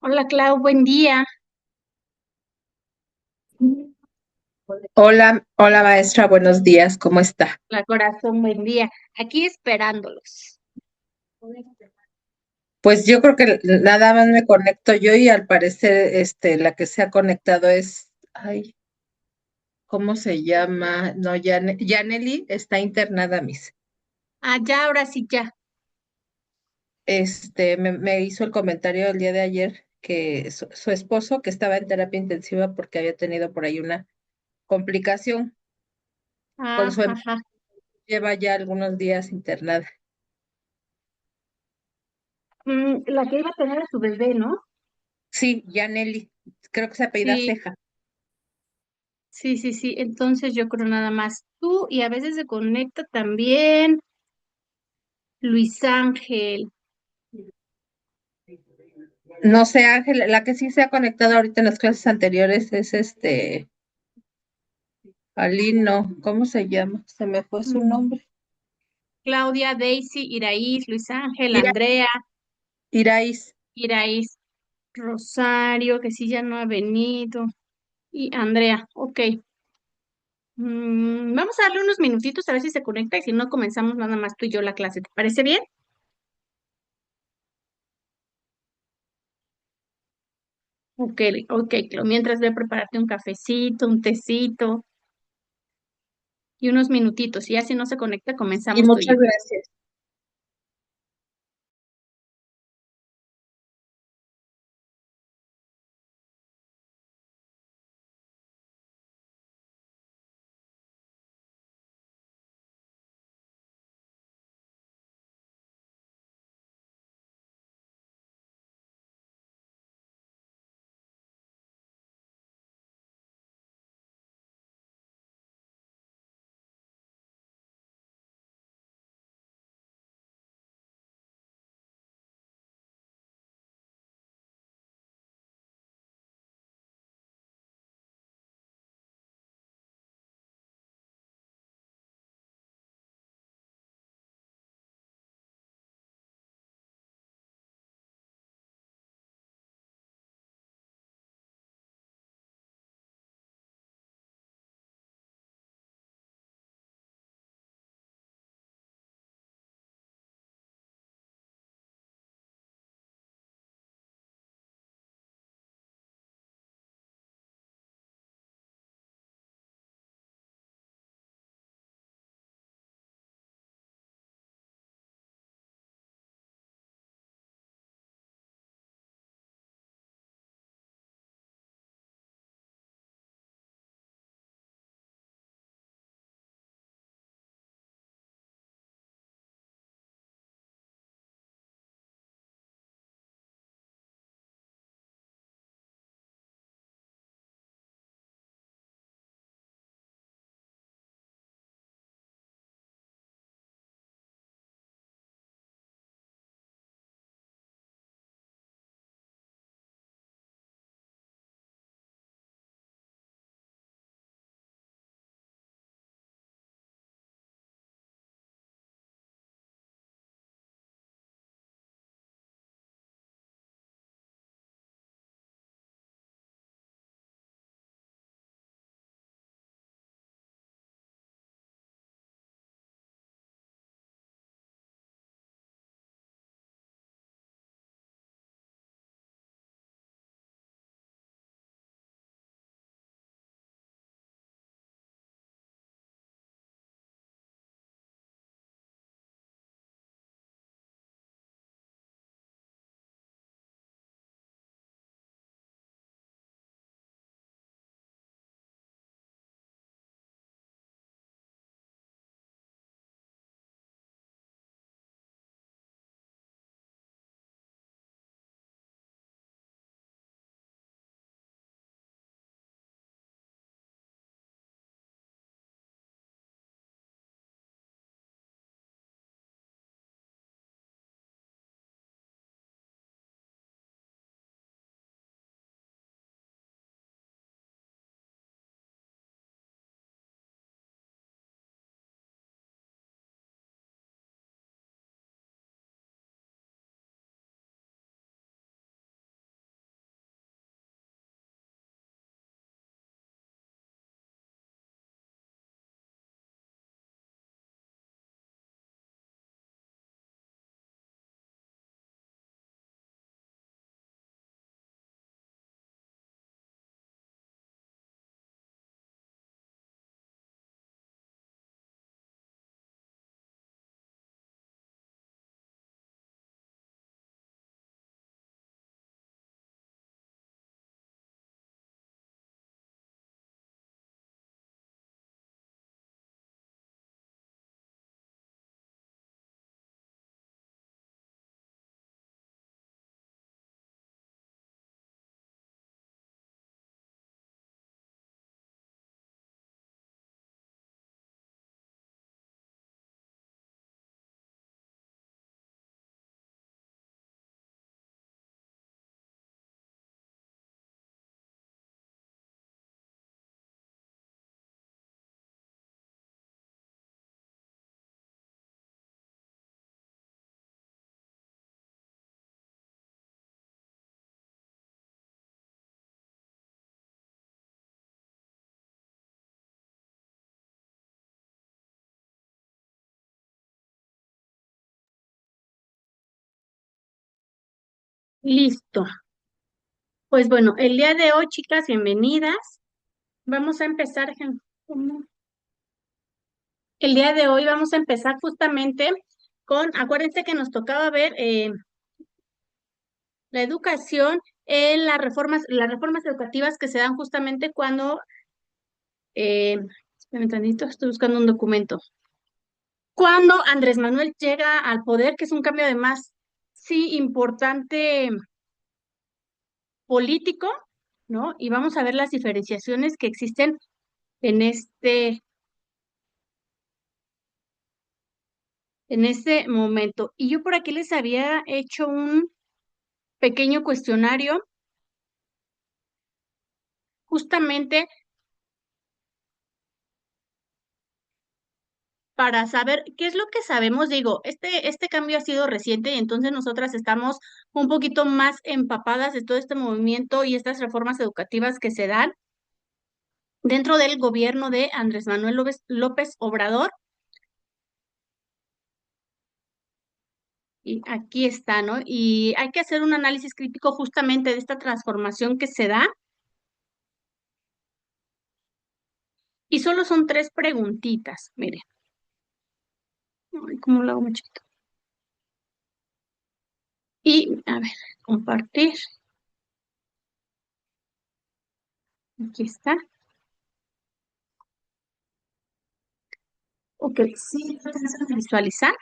Hola Clau, buen día. Hola, hola maestra, buenos días, ¿cómo está? La corazón, buen día. Aquí esperándolos. Pues yo creo que nada más me conecto yo y al parecer la que se ha conectado es, ay, ¿cómo se llama? No, Yaneli está internada, Miss. Ah, ya, ahora sí, ya. Me hizo el comentario el día de ayer que su esposo, que estaba en terapia intensiva porque había tenido por ahí una complicación con Ah, su ajá. lleva ya algunos días internada. La que iba a tener a su bebé, ¿no? Sí, Yaneli, creo que se apellida Sí, Ceja. sí, sí, sí. Entonces yo creo nada más tú y a veces se conecta también Luis Ángel. No sé, Ángel, la que sí se ha conectado ahorita en las clases anteriores es Alino, ¿cómo se llama? Se me fue su Mm, nombre. Claudia, Daisy, Iraís, Luis Ángel, Ira- Andrea, Iraís. Iraís, Rosario, que sí ya no ha venido, y Andrea. Ok. Vamos a darle unos minutitos a ver si se conecta y si no comenzamos nada más tú y yo la clase. ¿Te parece bien? Ok, ok, Clau. Mientras voy a prepararte un cafecito, un tecito y unos minutitos. Y ya si no se conecta, Y comenzamos tú y yo. muchas gracias. Listo. Pues bueno, el día de hoy, chicas, bienvenidas. Vamos a empezar. ¿Cómo? El día de hoy vamos a empezar justamente acuérdense que nos tocaba ver la educación en las reformas educativas que se dan justamente cuando, espérame tantito, estoy buscando un documento. Cuando Andrés Manuel llega al poder, que es un cambio además, sí, importante político, ¿no? Y vamos a ver las diferenciaciones que existen en este momento. Y yo por aquí les había hecho un pequeño cuestionario justamente para saber qué es lo que sabemos. Digo, este cambio ha sido reciente y entonces nosotras estamos un poquito más empapadas de todo este movimiento y estas reformas educativas que se dan dentro del gobierno de Andrés Manuel López Obrador. Y aquí está, ¿no? Y hay que hacer un análisis crítico justamente de esta transformación que se da. Y solo son tres preguntitas, miren. Ay, ¿cómo lo hago, machito? Y, a ver, compartir. Aquí está. Ok, sí, visualizar.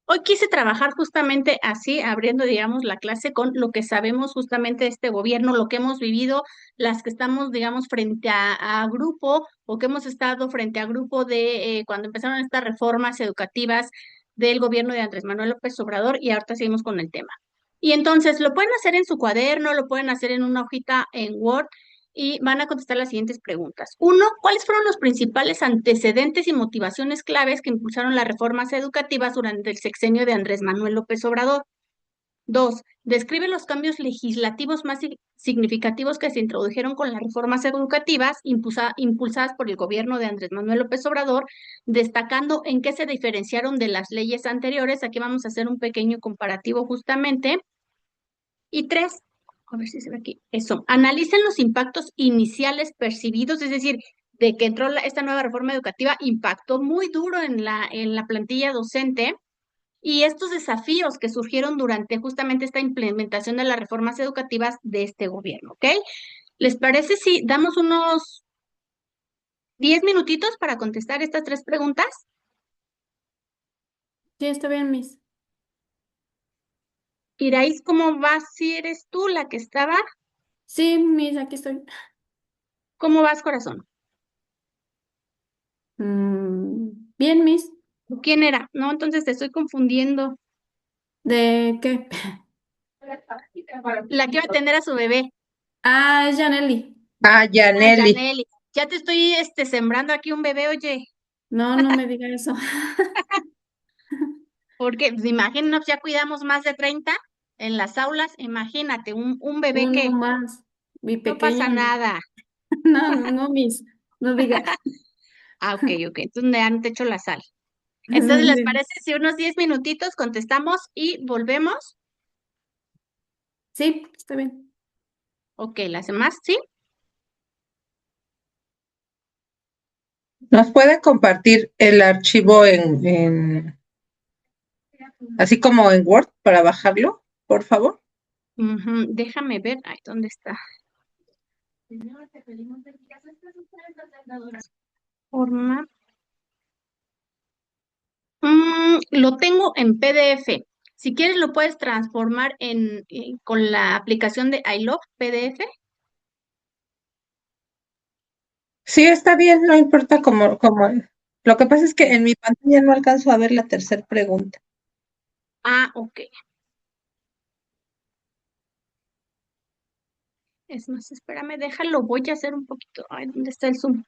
Hoy quise trabajar justamente así, abriendo, digamos, la clase con lo que sabemos justamente de este gobierno, lo que hemos vivido, las que estamos, digamos, frente a grupo o que hemos estado frente a grupo de cuando empezaron estas reformas educativas del gobierno de Andrés Manuel López Obrador y ahorita seguimos con el tema. Y entonces lo pueden hacer en su cuaderno, lo pueden hacer en una hojita en Word y van a contestar las siguientes preguntas. Uno, ¿cuáles fueron los principales antecedentes y motivaciones claves que impulsaron las reformas educativas durante el sexenio de Andrés Manuel López Obrador? Dos, describe los cambios legislativos más significativos que se introdujeron con las reformas educativas impulsadas por el gobierno de Andrés Manuel López Obrador, destacando en qué se diferenciaron de las leyes anteriores. Aquí vamos a hacer un pequeño comparativo justamente. Y tres, a ver si se ve aquí, eso, analicen los impactos iniciales percibidos, es decir, de que entró esta nueva reforma educativa, impactó muy duro en la plantilla docente y estos desafíos que surgieron durante justamente esta implementación de las reformas educativas de este gobierno, ¿ok? ¿Les parece si damos unos 10 minutitos para contestar estas tres preguntas? Sí, está bien, Miss. Iraís, ¿cómo vas? Si eres tú la que estaba, Sí, Miss, aquí estoy. ¿cómo vas, corazón? Bien, Miss. ¿Quién era? No, entonces te estoy confundiendo. ¿De qué? La que iba a atender a su bebé. Ah, es Janelli. Ah, ya, Ah, Nelly. Yaneli. Ya te estoy sembrando aquí un bebé, oye. No, no me diga eso. Porque pues, imagínanos, ya cuidamos más de 30 en las aulas. Imagínate, un bebé Uno que más. Mi no pasa pequeño. nada. No, no, Miss. No diga. Ah, ok, ok. Entonces ya no te echo la sal. Entonces, ¿les parece si unos 10 minutitos contestamos y volvemos? Sí, está bien. Ok, las demás, ¿sí? ¿Nos puede compartir el archivo así como en Word para bajarlo, por favor? Ujú, déjame ver. Ay, ¿dónde está? Forma. Lo tengo en PDF. Si quieres, lo puedes transformar con la aplicación de iLove PDF. Sí, está bien, no importa cómo. Lo que pasa es que en mi pantalla no alcanzo a ver la tercera pregunta. Ah, ok. Es más, espérame, déjalo. Voy a hacer un poquito. Ay, ¿dónde está el Zoom?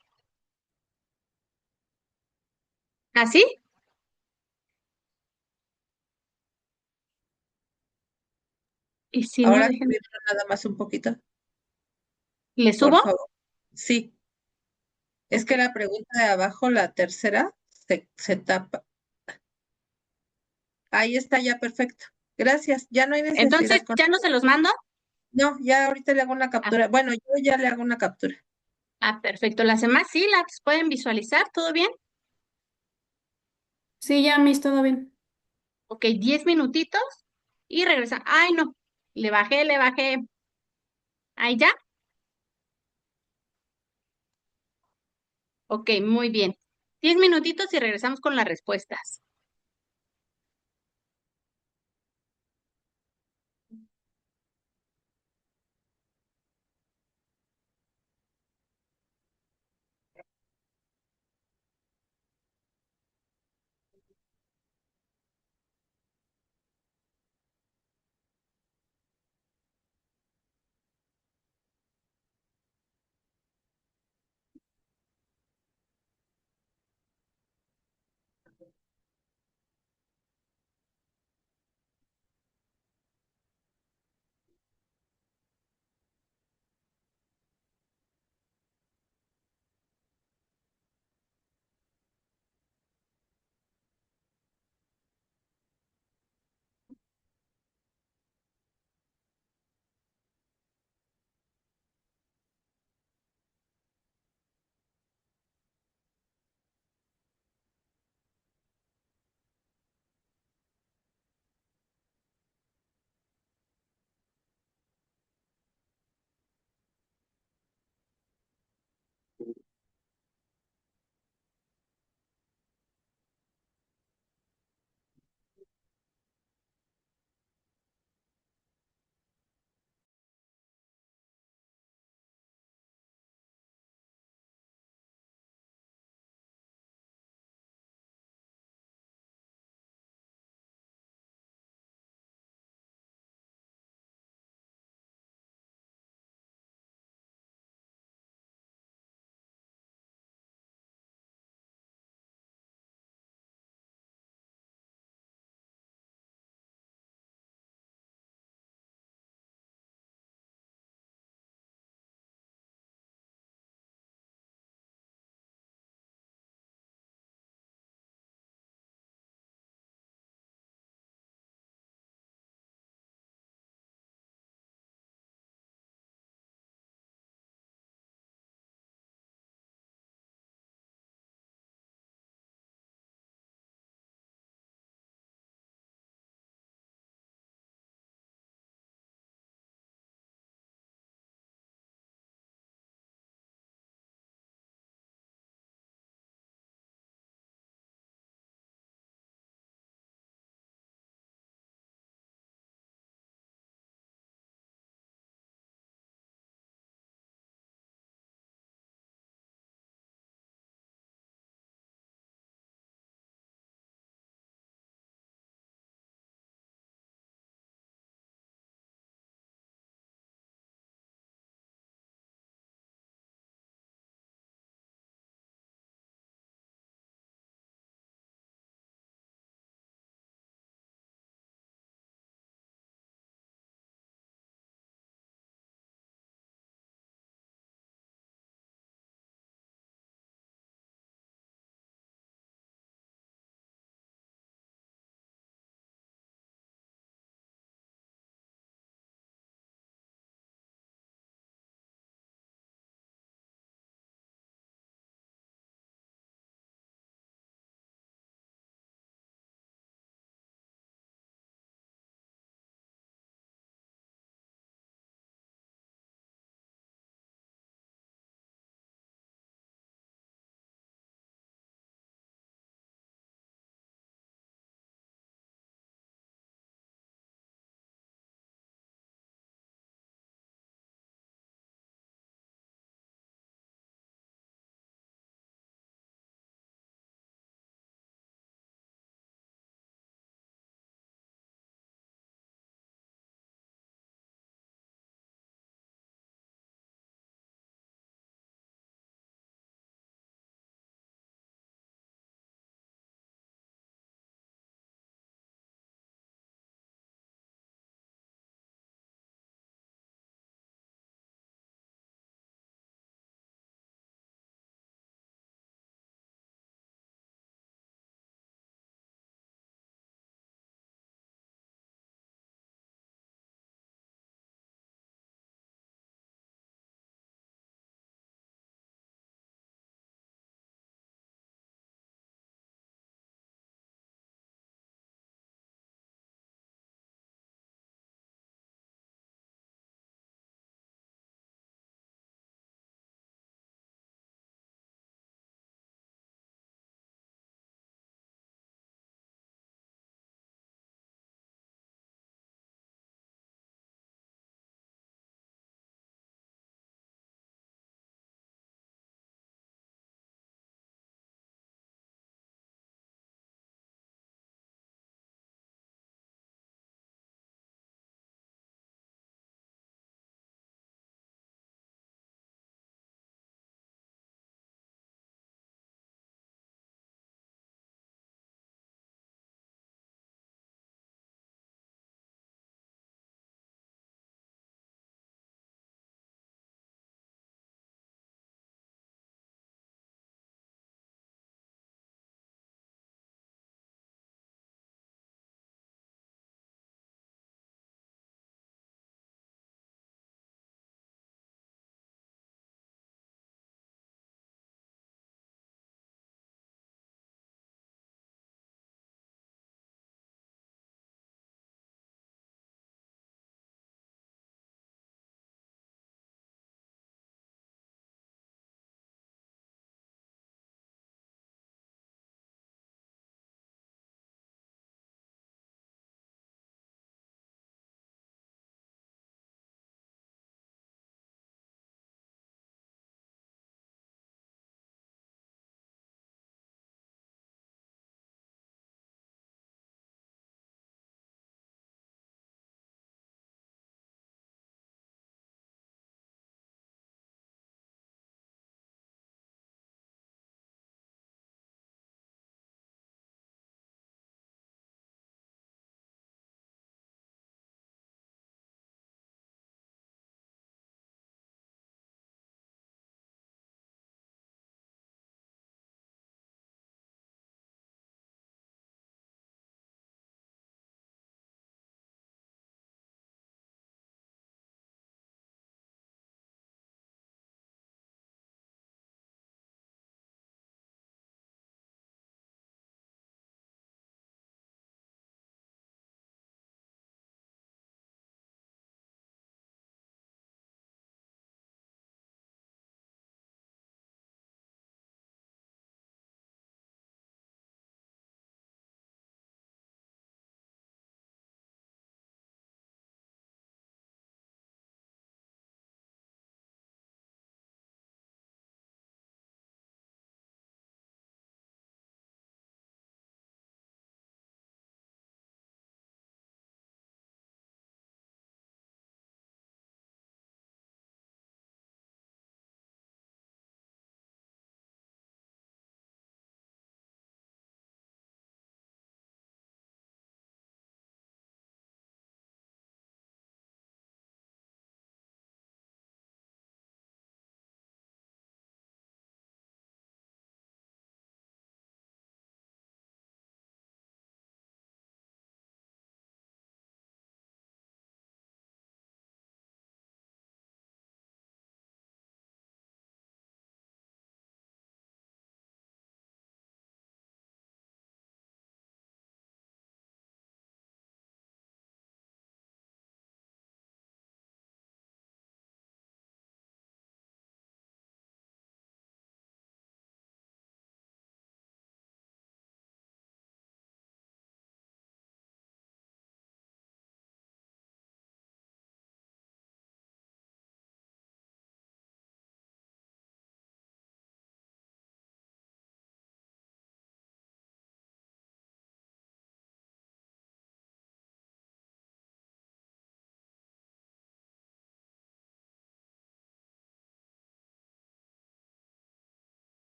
¿Así? Y si no, Ahora déjenme. subirlo nada más un poquito, ¿Le por subo? favor. Sí, es Ok. que la pregunta de abajo, la tercera, se tapa. Ahí está ya perfecto. Gracias. Ya no hay Entonces, necesidad con. ¿ya no se los mando? No, ya ahorita le hago una Ah, captura. Bueno, yo ya le hago una captura. perfecto. Las demás sí las pueden visualizar, ¿todo bien? Sí, ya, Miss, todo bien. Ok, 10 minutitos y regresan. Ay, no, le bajé. Ahí ya. Ok, muy bien. 10 minutitos y regresamos con las respuestas.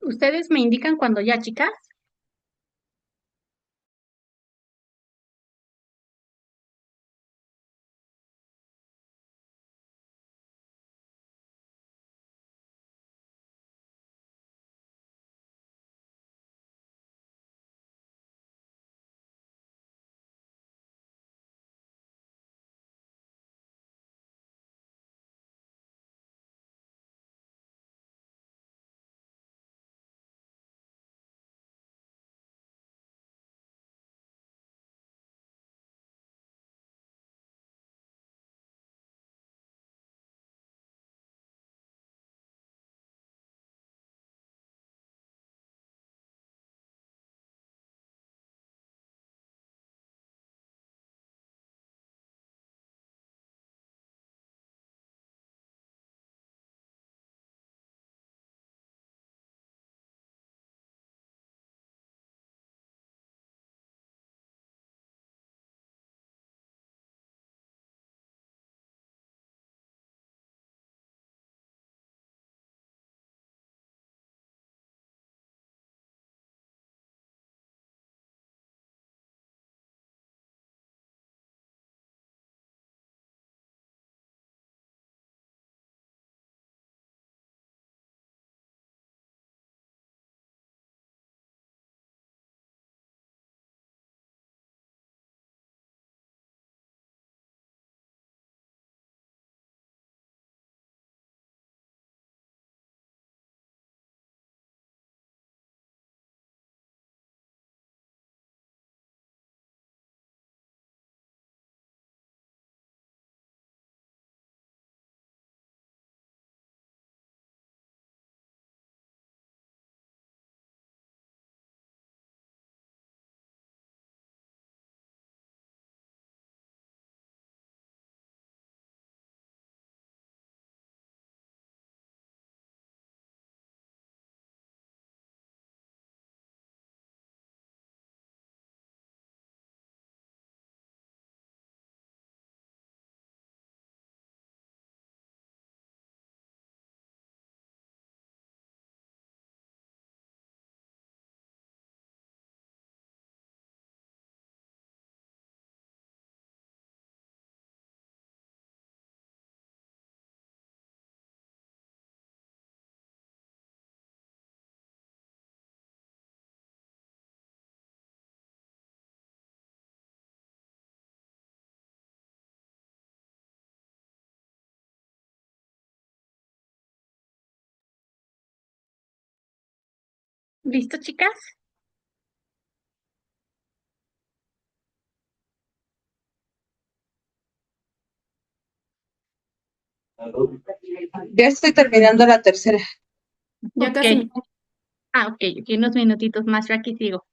Ustedes me indican cuando ya, chicas. ¿Listo, chicas? Ya estoy terminando la tercera. Ya Ok. casi. Ah, ok, ok, unos minutitos más, yo aquí sigo.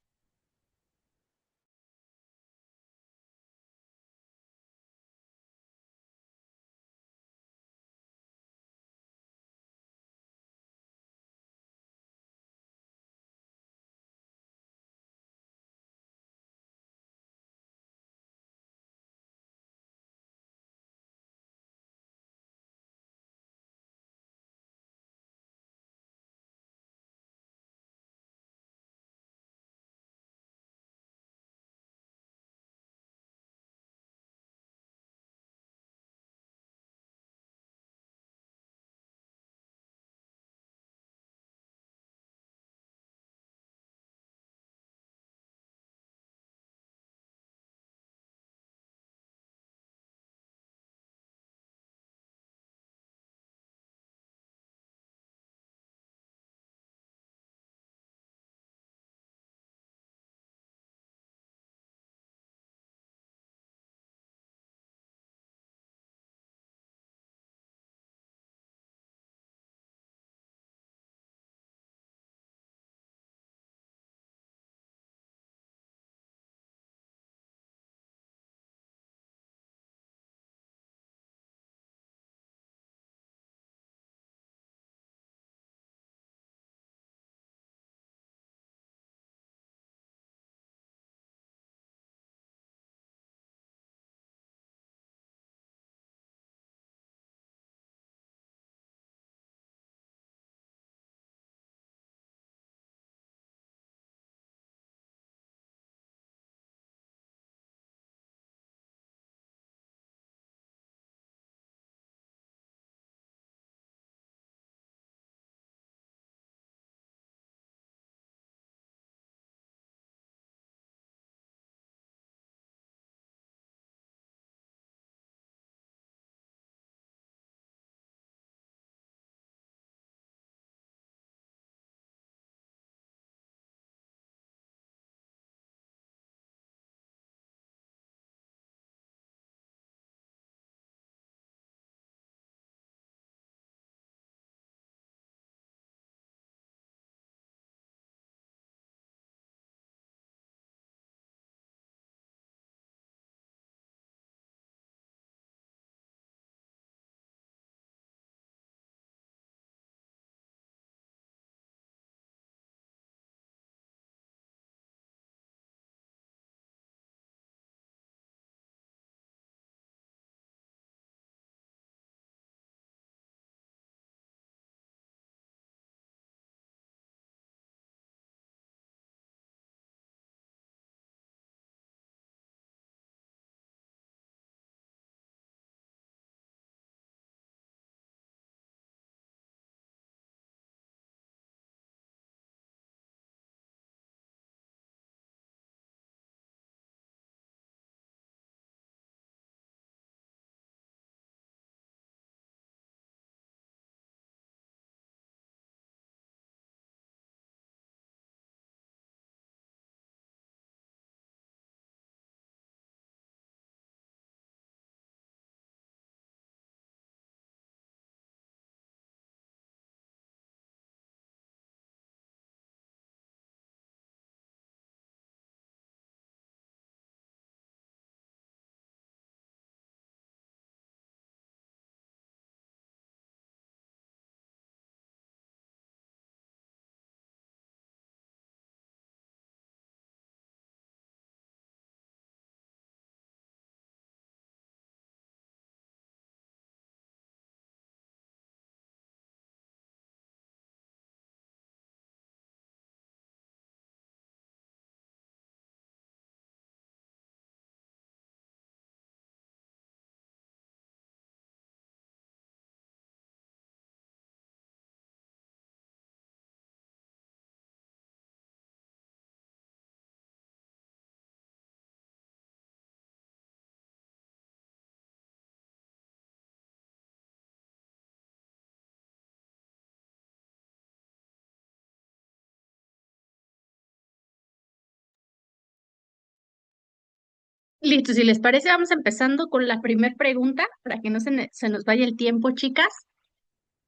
Listo, si les parece, vamos empezando con la primera pregunta para que no se nos vaya el tiempo, chicas.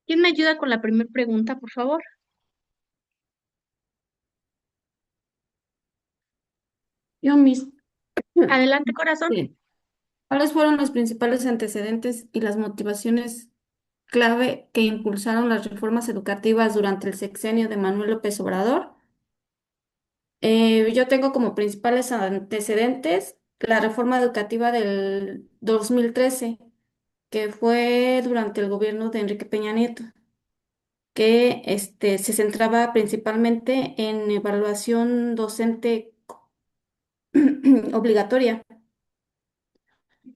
¿Quién me ayuda con la primera pregunta, por favor? Yo mis. Adelante, corazón. Sí. ¿Cuáles fueron los principales antecedentes y las motivaciones clave que impulsaron las reformas educativas durante el sexenio de Manuel López Obrador? Yo tengo como principales antecedentes la reforma educativa del 2013, que fue durante el gobierno de Enrique Peña Nieto, que se centraba principalmente en evaluación docente obligatoria,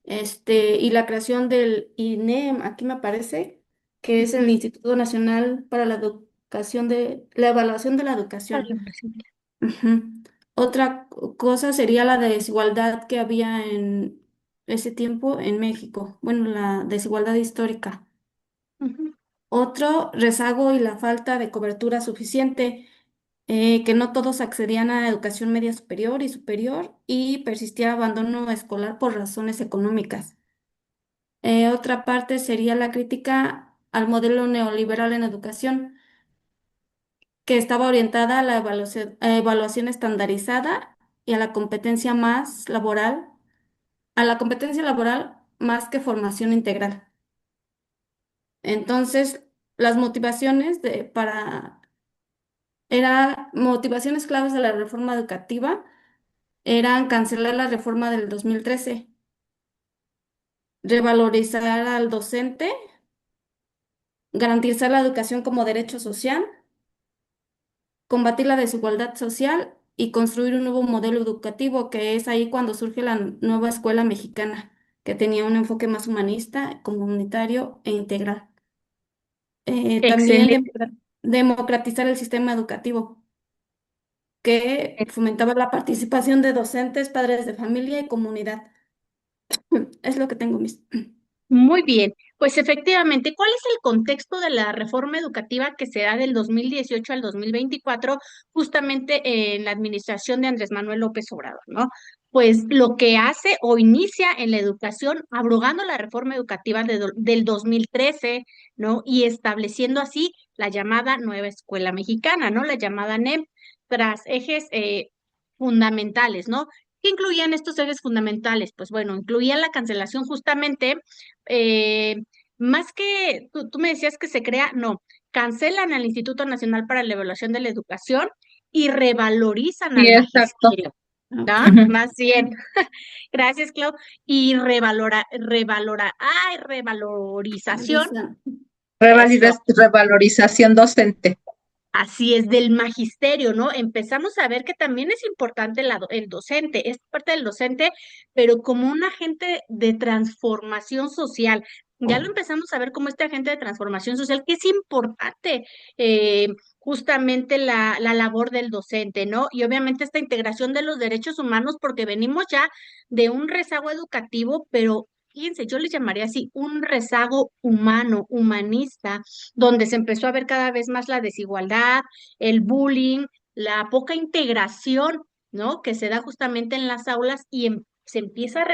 y la creación del INEM, aquí me parece, que es el Ujú. Instituto Nacional para la Evaluación de la Para Educación. la presente. Ujú. Otra cosa sería la desigualdad que había en ese tiempo en México, bueno, la desigualdad histórica. Ujú. Otro, rezago y la falta de cobertura suficiente, que no todos accedían a educación media superior y persistía abandono escolar por razones económicas. Otra parte sería la crítica al modelo neoliberal en educación, que estaba orientada a la evaluación estandarizada y a la competencia laboral más que formación integral. Entonces, las motivaciones claves de la reforma educativa eran cancelar la reforma del 2013, revalorizar al docente, garantizar la educación como derecho social, combatir la desigualdad social y construir un nuevo modelo educativo, que es ahí cuando surge la nueva escuela mexicana, que tenía un enfoque más humanista, comunitario e integral. También Excelente. democratizar el sistema educativo, que fomentaba la participación de docentes, padres de familia y comunidad. Es lo que tengo, mis. Muy bien, pues efectivamente, ¿cuál es el contexto de la reforma educativa que se da del 2018 al 2024, justamente en la administración de Andrés Manuel López Obrador, ¿no? Pues lo que hace o inicia en la educación, abrogando la reforma educativa del 2013, ¿no? Y estableciendo así la llamada Nueva Escuela Mexicana, ¿no? La llamada NEM, tras ejes fundamentales, ¿no? ¿Qué incluían estos ejes fundamentales? Pues bueno, incluían la cancelación justamente eh, más que tú me decías que se crea, no, cancelan al Instituto Nacional para la Evaluación de la Educación y revalorizan Sí, al exacto. magisterio, Ah, ok. ¿no? Ujú. Más bien, gracias, Clau. Y revalorización, Realizan. eso. Revalorización docente. Así es, del magisterio, ¿no? Empezamos a ver que también es importante el docente, es parte del docente, pero como un agente de transformación social. Ya lo empezamos a ver como este agente de transformación social, que es importante eh, justamente la labor del docente, ¿no? Y obviamente esta integración de los derechos humanos, porque venimos ya de un rezago educativo, pero fíjense, yo les llamaría así, un rezago humano, humanista donde se empezó a ver cada vez más la desigualdad, el bullying, la poca integración, ¿no? Que se da justamente en las aulas y se empieza a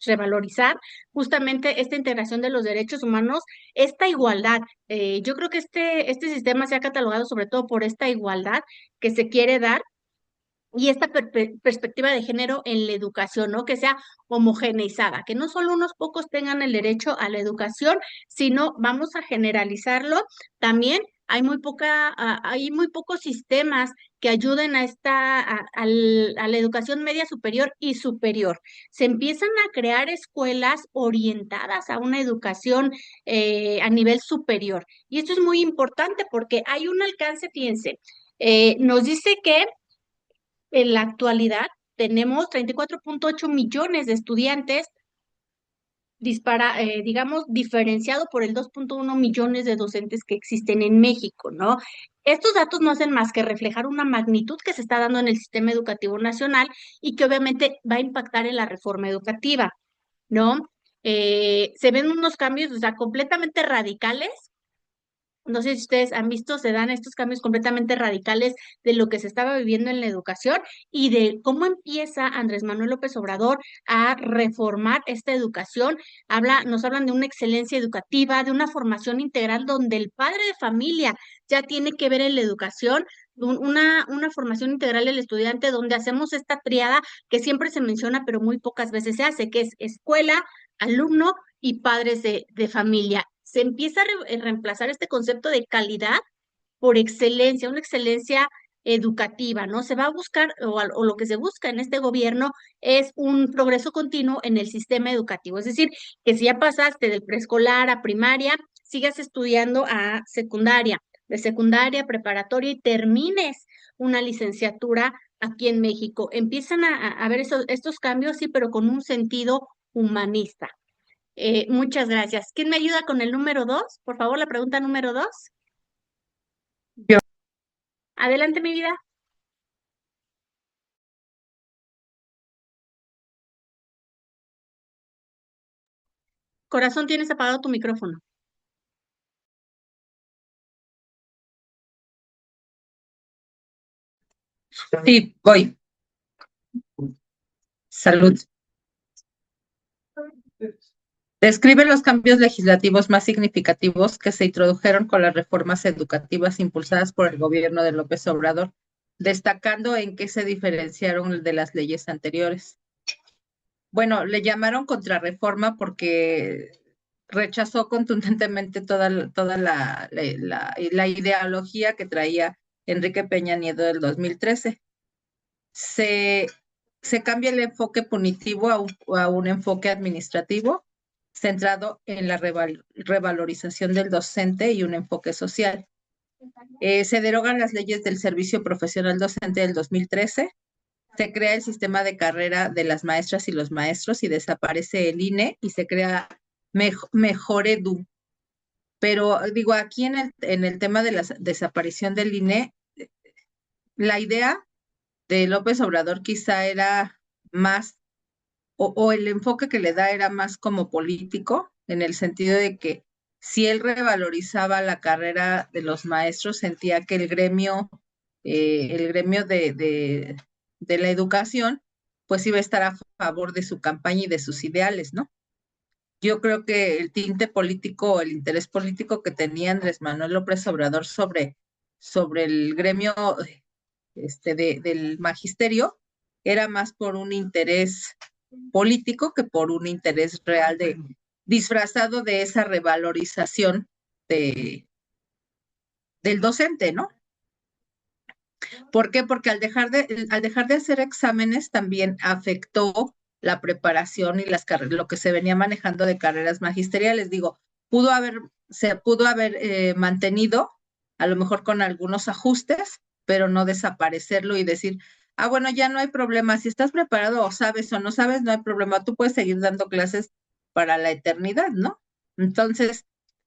revalorizar justamente esta integración de los derechos humanos, esta igualdad. Yo creo que este sistema se ha catalogado sobre todo por esta igualdad que se quiere dar y esta perspectiva de género en la educación, ¿no? Que sea homogeneizada, que no solo unos pocos tengan el derecho a la educación, sino vamos a generalizarlo. También hay muy pocos sistemas que ayuden a la educación media superior y superior. Se empiezan a crear escuelas orientadas a una educación a nivel superior. Y esto es muy importante porque hay un alcance, fíjense, nos dice que en la actualidad tenemos 34,8 millones de estudiantes, digamos, diferenciado por el 2,1 millones de docentes que existen en México, ¿no? Estos datos no hacen más que reflejar una magnitud que se está dando en el sistema educativo nacional y que obviamente va a impactar en la reforma educativa, ¿no? Se ven unos cambios, o sea, completamente radicales No sé si ustedes han visto, se dan estos cambios completamente radicales de lo que se estaba viviendo en la educación y de cómo empieza Andrés Manuel López Obrador a reformar esta educación. Nos hablan de una excelencia educativa, de una formación integral donde el padre de familia ya tiene que ver en la educación, una formación integral del estudiante donde hacemos esta triada que siempre se menciona, pero muy pocas veces se hace, que es escuela, alumno y padres de familia. Se empieza a reemplazar este concepto de calidad por excelencia, una excelencia educativa, ¿no? Se va a buscar, o lo que se busca en este gobierno es un progreso continuo en el sistema educativo, es decir, que si ya pasaste del preescolar a primaria, sigas estudiando a secundaria, de secundaria, preparatoria y termines una licenciatura aquí en México. Empiezan a ver estos cambios, sí, pero con un sentido humanista. Muchas gracias. ¿Quién me ayuda con el número 2? Por favor, la pregunta número 2. Yo, Adelante, mi vida. Corazón, tienes apagado tu micrófono. sí, voy. Salud. Describe los cambios legislativos más significativos que se introdujeron con las reformas educativas impulsadas por el gobierno de López Obrador, destacando en qué se diferenciaron de las leyes anteriores. Bueno, le llamaron contrarreforma porque rechazó contundentemente toda la ideología que traía Enrique Peña Nieto del 2013. Se, se cambia el enfoque punitivo a un enfoque administrativo centrado en la revalorización del docente y un enfoque social. Se derogan las leyes del servicio profesional docente del 2013. Se crea el sistema de carrera de las maestras y los maestros y desaparece el INE y se crea Mejor Edu. Pero digo, aquí en el tema de la desaparición del INE, la idea de López Obrador quizá era más, o el enfoque que le da era más como político, en el sentido de que si él revalorizaba la carrera de los maestros, sentía que el gremio de la educación, pues iba a estar a favor de su campaña y de sus ideales, ¿no? Yo creo que el tinte político, el interés político que tenía Andrés Manuel López Obrador sobre el gremio del magisterio era más por un interés político que por un interés real disfrazado de esa revalorización de, del docente, ¿no? ¿Por qué? Porque al dejar de hacer exámenes también afectó la preparación y lo que se venía manejando de carreras magisteriales. Digo, se pudo haber mantenido, a lo mejor con algunos ajustes, pero no desaparecerlo y decir, bueno, ya no hay problema, si estás preparado o sabes o no sabes, no hay problema, tú puedes seguir dando clases para la eternidad, ¿no? Entonces,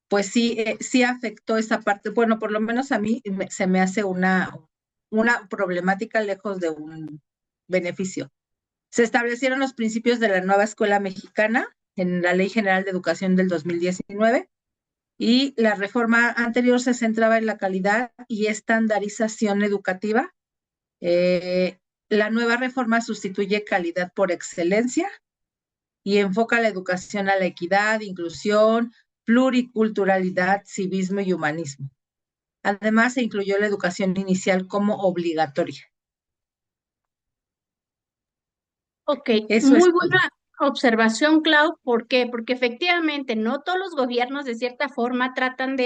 pues sí, sí afectó esa parte. Bueno, por lo menos a mí se me hace una problemática lejos de un beneficio. Se establecieron los principios de la nueva escuela mexicana en la Ley General de Educación del 2019 y la reforma anterior se centraba en la calidad y estandarización educativa. La nueva reforma sustituye calidad por excelencia y enfoca la educación a la equidad, inclusión, pluriculturalidad, civismo y humanismo. Además, se incluyó la educación inicial como obligatoria. Ok, Eso muy es todo. buena observación, Clau. ¿Por qué? Porque efectivamente no todos los gobiernos de cierta forma tratan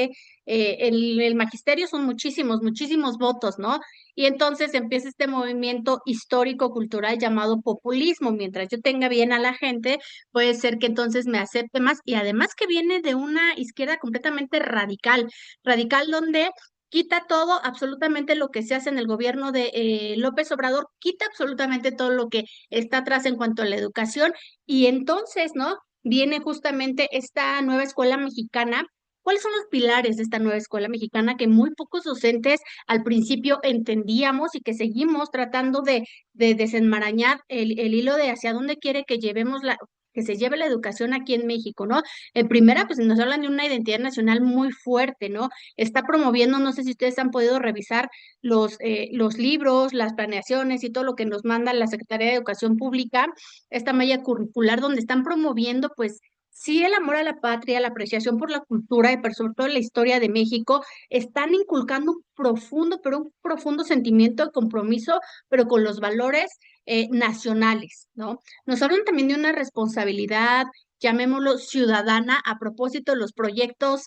el magisterio son muchísimos, muchísimos votos, ¿no? Y entonces empieza este movimiento histórico-cultural llamado populismo. Mientras yo tenga bien a la gente, puede ser que entonces me acepte más y además que viene de una izquierda completamente radical, radical donde quita todo, absolutamente lo que se hace en el gobierno de López Obrador, quita absolutamente todo lo que está atrás en cuanto a la educación y entonces, ¿no? Viene justamente esta nueva escuela mexicana. ¿Cuáles son los pilares de esta nueva escuela mexicana que muy pocos docentes al principio entendíamos y que seguimos tratando de desenmarañar el hilo de hacia dónde quiere que llevemos que se lleve la educación aquí en México, ¿no? En primera, pues nos hablan de una identidad nacional muy fuerte, ¿no? Está promoviendo, no sé si ustedes han podido revisar los libros, las planeaciones y todo lo que nos manda la Secretaría de Educación Pública, esta malla curricular donde están promoviendo, pues, sí, el amor a la patria, la apreciación por la cultura y por sobre todo la historia de México, están inculcando un profundo, pero un profundo sentimiento de compromiso, pero con los valores nacionales, ¿no? Nos hablan también de una responsabilidad, llamémoslo ciudadana, a propósito de los proyectos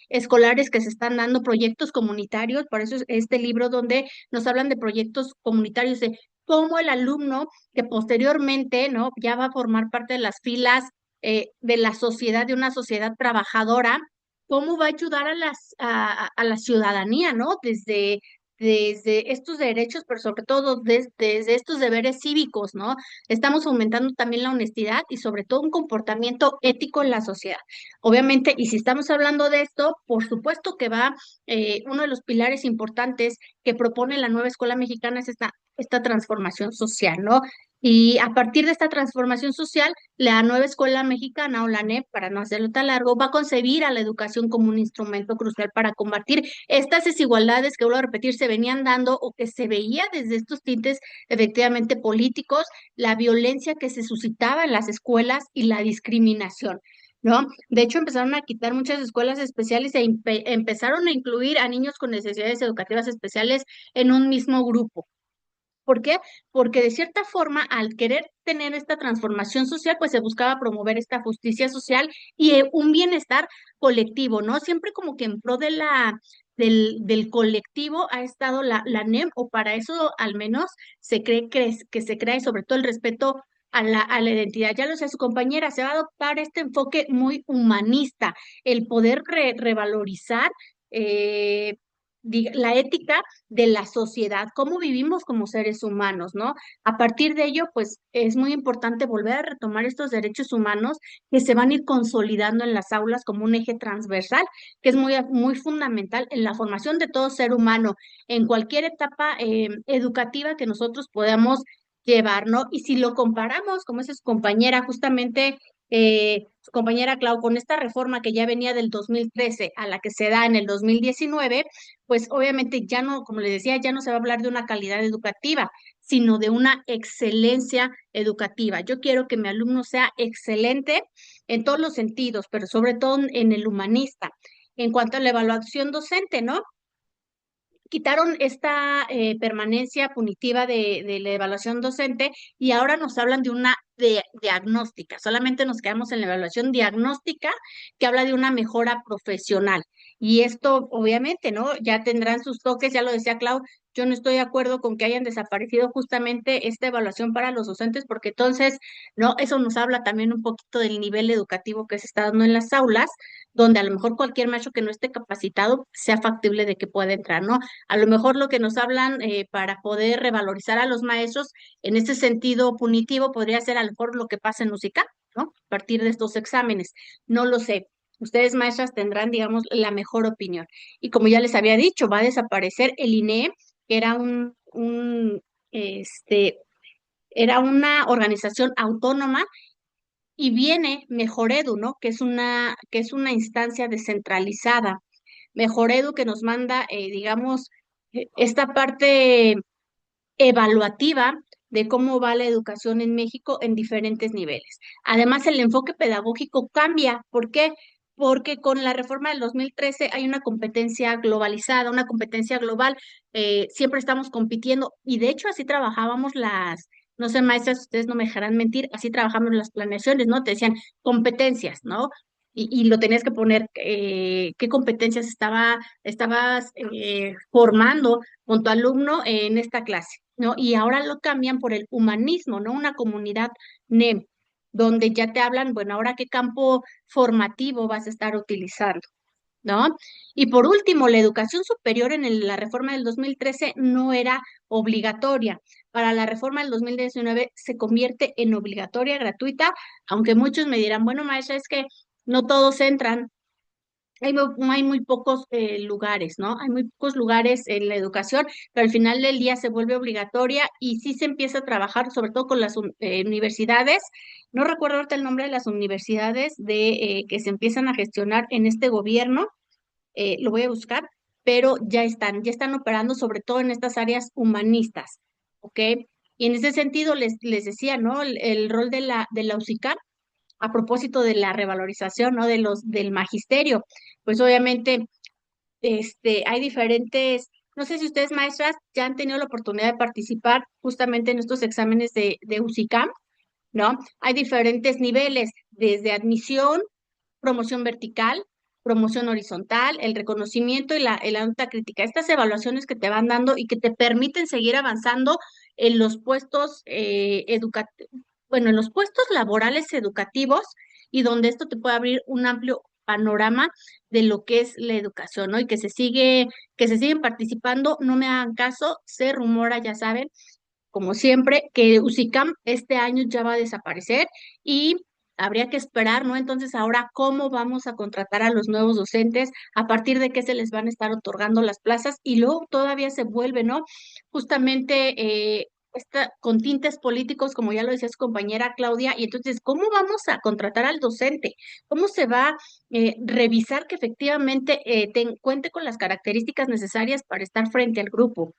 escolares que se están dando, proyectos comunitarios, por eso es este libro donde nos hablan de proyectos comunitarios, de cómo el alumno que posteriormente, ¿no? Ya va a formar parte de las filas de la sociedad, de una sociedad trabajadora, cómo va a ayudar a la ciudadanía, ¿no? Desde estos derechos, pero sobre todo desde estos deberes cívicos, ¿no? Estamos aumentando también la honestidad y sobre todo un comportamiento ético en la sociedad. Obviamente, y si estamos hablando de esto, por supuesto que va, uno de los pilares importantes que propone la nueva escuela mexicana es esta transformación social, ¿no? Y a partir de esta transformación social, la nueva escuela mexicana o la NEP, para no hacerlo tan largo, va a concebir a la educación como un instrumento crucial para combatir estas desigualdades que, vuelvo a repetir, se venían dando o que se veía desde estos tintes efectivamente políticos, la violencia que se suscitaba en las escuelas y la discriminación. ¿No? De hecho, empezaron a quitar muchas escuelas especiales e empezaron a incluir a niños con necesidades educativas especiales en un mismo grupo. ¿Por qué? Porque de cierta forma, al querer tener esta transformación social, pues se buscaba promover esta justicia social y un bienestar colectivo, ¿no? Siempre como que en pro del colectivo ha estado la NEM, o para eso al menos se cree que se crea y sobre todo el respeto a la identidad. Ya lo sé, su compañera, se va a adoptar este enfoque muy humanista, el poder revalorizar eh, la ética de la sociedad, cómo vivimos como seres humanos, ¿no? A partir de ello, pues es muy importante volver a retomar estos derechos humanos que se van a ir consolidando en las aulas como un eje transversal, que es muy fundamental en la formación de todo ser humano, en cualquier etapa educativa que nosotros podamos llevar, ¿no? Y si lo comparamos, como es su compañera, justamente su compañera Clau, con esta reforma que ya venía del 2013 a la que se da en el 2019, pues obviamente ya no, como les decía, ya no se va a hablar de una calidad educativa, sino de una excelencia educativa. Yo quiero que mi alumno sea excelente en todos los sentidos, pero sobre todo en el humanista. En cuanto a la evaluación docente, ¿no? Quitaron esta permanencia punitiva de la evaluación docente y ahora nos hablan de una diagnóstica. Solamente nos quedamos en la evaluación diagnóstica que habla de una mejora profesional. Y esto, obviamente, ¿no? Ya tendrán sus toques, ya lo decía Clau, yo no estoy de acuerdo con que hayan desaparecido justamente esta evaluación para los docentes, porque entonces, ¿no? Eso nos habla también un poquito del nivel educativo que se está dando en las aulas, donde a lo mejor cualquier maestro que no esté capacitado sea factible de que pueda entrar, ¿no? A lo mejor lo que nos hablan para poder revalorizar a los maestros en este sentido punitivo podría ser a lo mejor lo que pasa en música, ¿no? A partir de estos exámenes. No lo sé. Ustedes, maestras, tendrán, digamos, la mejor opinión. Y como ya les había dicho, va a desaparecer el INEE, que era este, era una organización autónoma y viene Mejor Edu, ¿no? Que es una instancia descentralizada. Mejor Edu que nos manda, digamos, esta parte evaluativa de cómo va la educación en México en diferentes niveles. Además, el enfoque pedagógico cambia. ¿Por qué? Porque con la reforma del 2013 hay una competencia globalizada, una competencia global. Siempre estamos compitiendo y de hecho así trabajábamos no sé, maestras, ustedes no me dejarán mentir, así trabajamos las planeaciones, ¿no? Te decían competencias, ¿no? Y lo tenías que poner, qué competencias estabas formando con tu alumno en esta clase, ¿no? Y ahora lo cambian por el humanismo, ¿no? Una comunidad NEM, donde ya te hablan, bueno, ahora qué campo formativo vas a estar utilizando, ¿no? Y por último, la educación superior en la reforma del 2013 no era obligatoria. Para la reforma del 2019 se convierte en obligatoria, gratuita, aunque muchos me dirán, bueno, maestra, es que no todos entran hay muy pocos lugares, ¿no? Hay muy pocos lugares en la educación, pero al final del día se vuelve obligatoria y sí se empieza a trabajar, sobre todo con las universidades. No recuerdo ahorita el nombre de las universidades que se empiezan a gestionar en este gobierno, lo voy a buscar, pero ya están operando sobre todo en estas áreas humanistas, ¿ok? Y en ese sentido les decía, ¿no? El rol de la UCICAP a propósito de la revalorización, ¿no? Del magisterio, pues obviamente, hay diferentes, no sé si ustedes maestras ya han tenido la oportunidad de participar justamente en estos exámenes de UCICAM, ¿no? Hay diferentes niveles, desde admisión, promoción vertical, promoción horizontal, el reconocimiento y la nota crítica. Estas evaluaciones que te van dando y que te permiten seguir avanzando en los puestos bueno, en los puestos laborales educativos y donde esto te puede abrir un amplio panorama de lo que es la educación, ¿no? Y que se siguen participando, no me hagan caso, se rumora, ya saben, como siempre, que UCICAM este año ya va a desaparecer y habría que esperar, ¿no? Entonces, ahora, ¿cómo vamos a contratar a los nuevos docentes? ¿A partir de qué se les van a estar otorgando las plazas? Y luego todavía se vuelve, ¿no? Justamente con tintes políticos, como ya lo decía su compañera Claudia, y entonces, ¿cómo vamos a contratar al docente? ¿Cómo se va a revisar que efectivamente cuente con las características necesarias para estar frente al grupo?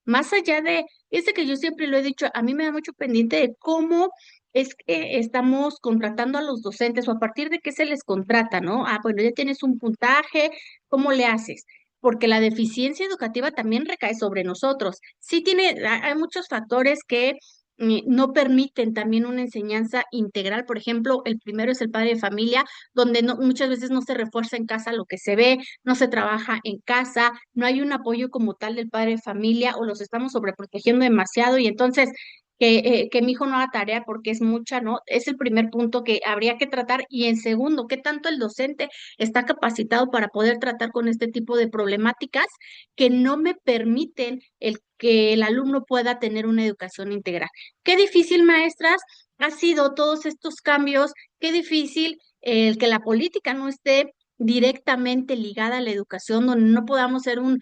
Más allá que yo siempre lo he dicho, a mí me da mucho pendiente de cómo es que estamos contratando a los docentes o a partir de qué se les contrata, ¿no? Ah, bueno, ya tienes un puntaje, ¿cómo le haces? Porque la deficiencia educativa también recae sobre nosotros. Sí hay muchos factores que no permiten también una enseñanza integral. Por ejemplo, el primero es el padre de familia, donde muchas veces no se refuerza en casa lo que se ve, no se trabaja en casa, no hay un apoyo como tal del padre de familia o los estamos sobreprotegiendo demasiado y entonces que mi hijo no haga tarea porque es mucha, ¿no? Es el primer punto que habría que tratar. Y en segundo, ¿qué tanto el docente está capacitado para poder tratar con este tipo de problemáticas que no me permiten el que el alumno pueda tener una educación integral? Qué difícil, maestras, ha sido todos estos cambios, qué difícil el que la política no esté directamente ligada a la educación, donde no podamos ser un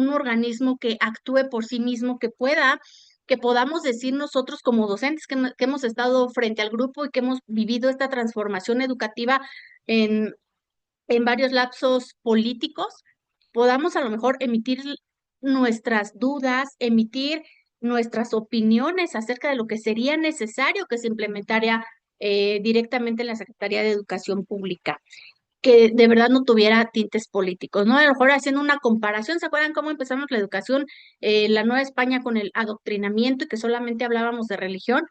organismo que actúe por sí mismo, que podamos decir nosotros como docentes que hemos estado frente al grupo y que hemos vivido esta transformación educativa en, en varios lapsos políticos, podamos a lo mejor emitir nuestras dudas, emitir nuestras opiniones acerca de lo que sería necesario que se implementara directamente en la Secretaría de Educación Pública, que de verdad no tuviera tintes políticos, ¿no? A lo mejor haciendo una comparación, ¿se acuerdan cómo empezamos la educación, la Nueva España con el adoctrinamiento y que solamente hablábamos de religión?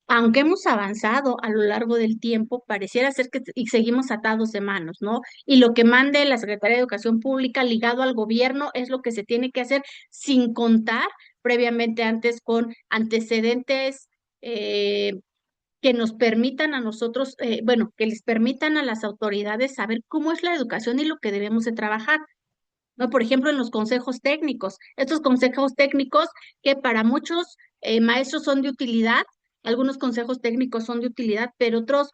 Aunque hemos avanzado a lo largo del tiempo, pareciera ser que y seguimos atados de manos, ¿no? Y lo que mande la Secretaría de Educación Pública ligado al gobierno es lo que se tiene que hacer sin contar previamente antes con antecedentes eh, que nos permitan a nosotros, bueno, que les permitan a las autoridades saber cómo es la educación y lo que debemos de trabajar, ¿no? Por ejemplo, en los consejos técnicos, estos consejos técnicos que para muchos maestros son de utilidad, algunos consejos técnicos son de utilidad, pero otros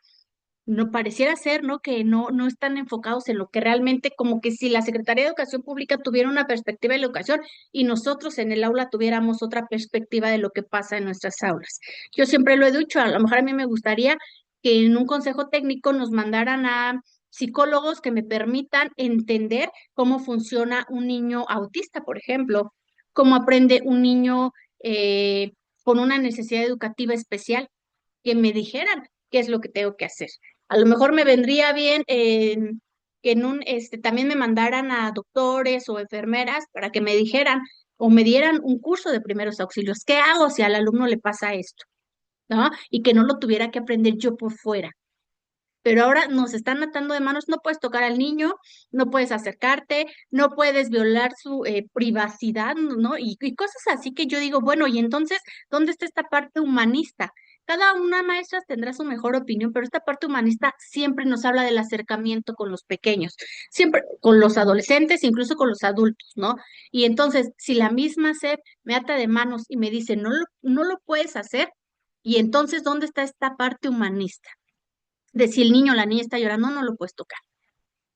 no pareciera ser, ¿no? Que no están enfocados en lo que realmente, como que si la Secretaría de Educación Pública tuviera una perspectiva de la educación y nosotros en el aula tuviéramos otra perspectiva de lo que pasa en nuestras aulas. Yo siempre lo he dicho, a lo mejor a mí me gustaría que en un consejo técnico nos mandaran a psicólogos que me permitan entender cómo funciona un niño autista, por ejemplo, cómo aprende un niño eh, con una necesidad educativa especial, que me dijeran qué es lo que tengo que hacer. A lo mejor me vendría bien que también me mandaran a doctores o enfermeras para que me dijeran o me dieran un curso de primeros auxilios. ¿Qué hago si al alumno le pasa esto? ¿No? Y que no lo tuviera que aprender yo por fuera. Pero ahora nos están atando de manos, no puedes tocar al niño, no puedes acercarte, no puedes violar su privacidad, ¿no? Y cosas así que yo digo, bueno, y entonces, ¿dónde está esta parte humanista? Cada una maestra tendrá su mejor opinión, pero esta parte humanista siempre nos habla del acercamiento con los pequeños, siempre con los adolescentes, incluso con los adultos, ¿no? Y entonces, si la misma SEP me ata de manos y me dice, no lo puedes hacer, y entonces, ¿dónde está esta parte humanista? De si el niño o la niña está llorando, no lo puedes tocar.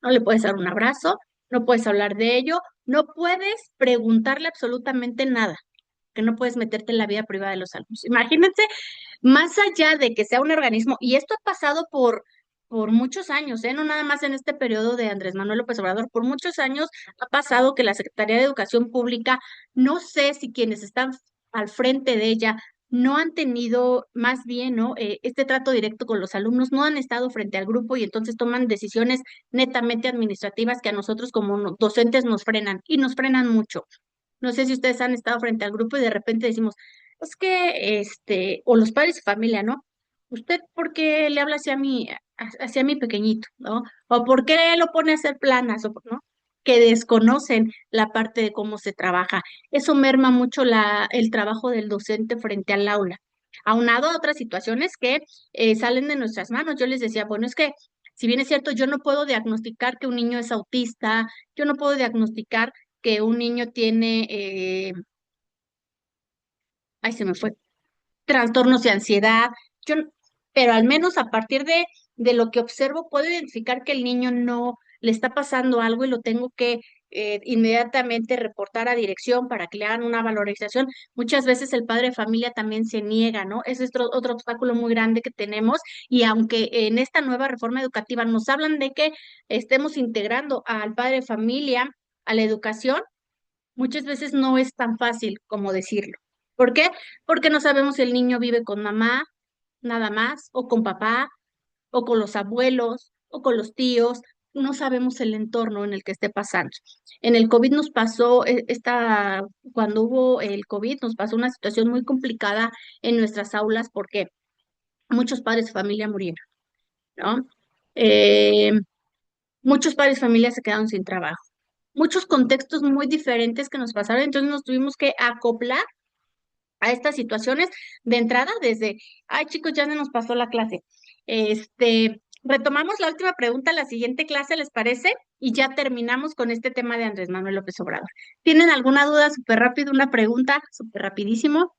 no le puedes dar un abrazo, no puedes hablar de ello, no puedes preguntarle absolutamente nada, que no puedes meterte en la vida privada de los alumnos. Imagínense, más allá de que sea un organismo, y esto ha pasado por muchos años, no nada más en este periodo de Andrés Manuel López Obrador, por muchos años ha pasado que la Secretaría de Educación Pública, no sé si quienes están al frente de ella no han tenido más bien, ¿no? Este trato directo con los alumnos, no han estado frente al grupo y entonces toman decisiones netamente administrativas que a nosotros como docentes nos frenan y nos frenan mucho. No sé si ustedes han estado frente al grupo y de repente decimos, es que, o los padres de familia, ¿no? ¿Usted por qué le habla hacia mi pequeñito, ¿no? O por qué lo pone a hacer planas, ¿no? Que desconocen la parte de cómo se trabaja. Eso merma mucho el trabajo del docente frente al aula. Aunado a otras situaciones que salen de nuestras manos. Yo les decía, bueno, es que si bien es cierto, yo no puedo diagnosticar que un niño es autista, yo no puedo diagnosticar que un niño tiene, ay, se me fue, trastornos de ansiedad, yo, pero al menos a partir de lo que observo puedo identificar que el niño no le está pasando algo y lo tengo que inmediatamente reportar a dirección para que le hagan una valorización. Muchas veces el padre de familia también se niega, ¿no? Ese es otro obstáculo muy grande que tenemos y aunque en esta nueva reforma educativa nos hablan de que estemos integrando al padre de familia a la educación, muchas veces no es tan fácil como decirlo. ¿Por qué? Porque no sabemos si el niño vive con mamá, nada más, o con papá, o con los abuelos, o con los tíos. No sabemos el entorno en el que esté pasando. En el COVID nos pasó, cuando hubo el COVID, nos pasó una situación muy complicada en nuestras aulas porque muchos padres de familia murieron, ¿no? Eh, Muchos padres de familia se quedaron sin trabajo. Muchos contextos muy diferentes que nos pasaron, entonces nos tuvimos que acoplar a estas situaciones de entrada desde, ay chicos, ya se nos pasó la clase. Retomamos la última pregunta, la siguiente clase, ¿les parece? Y ya terminamos con este tema de Andrés Manuel López Obrador. ¿Tienen alguna duda súper rápido, una pregunta súper rapidísimo?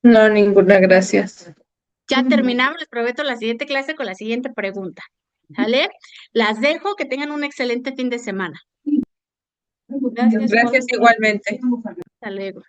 No, ninguna, gracias. Ya terminamos, les prometo la siguiente clase con la siguiente pregunta. ¿Sale? Las dejo, que tengan un excelente fin de semana. Gracias, Gracias igualmente. hasta luego.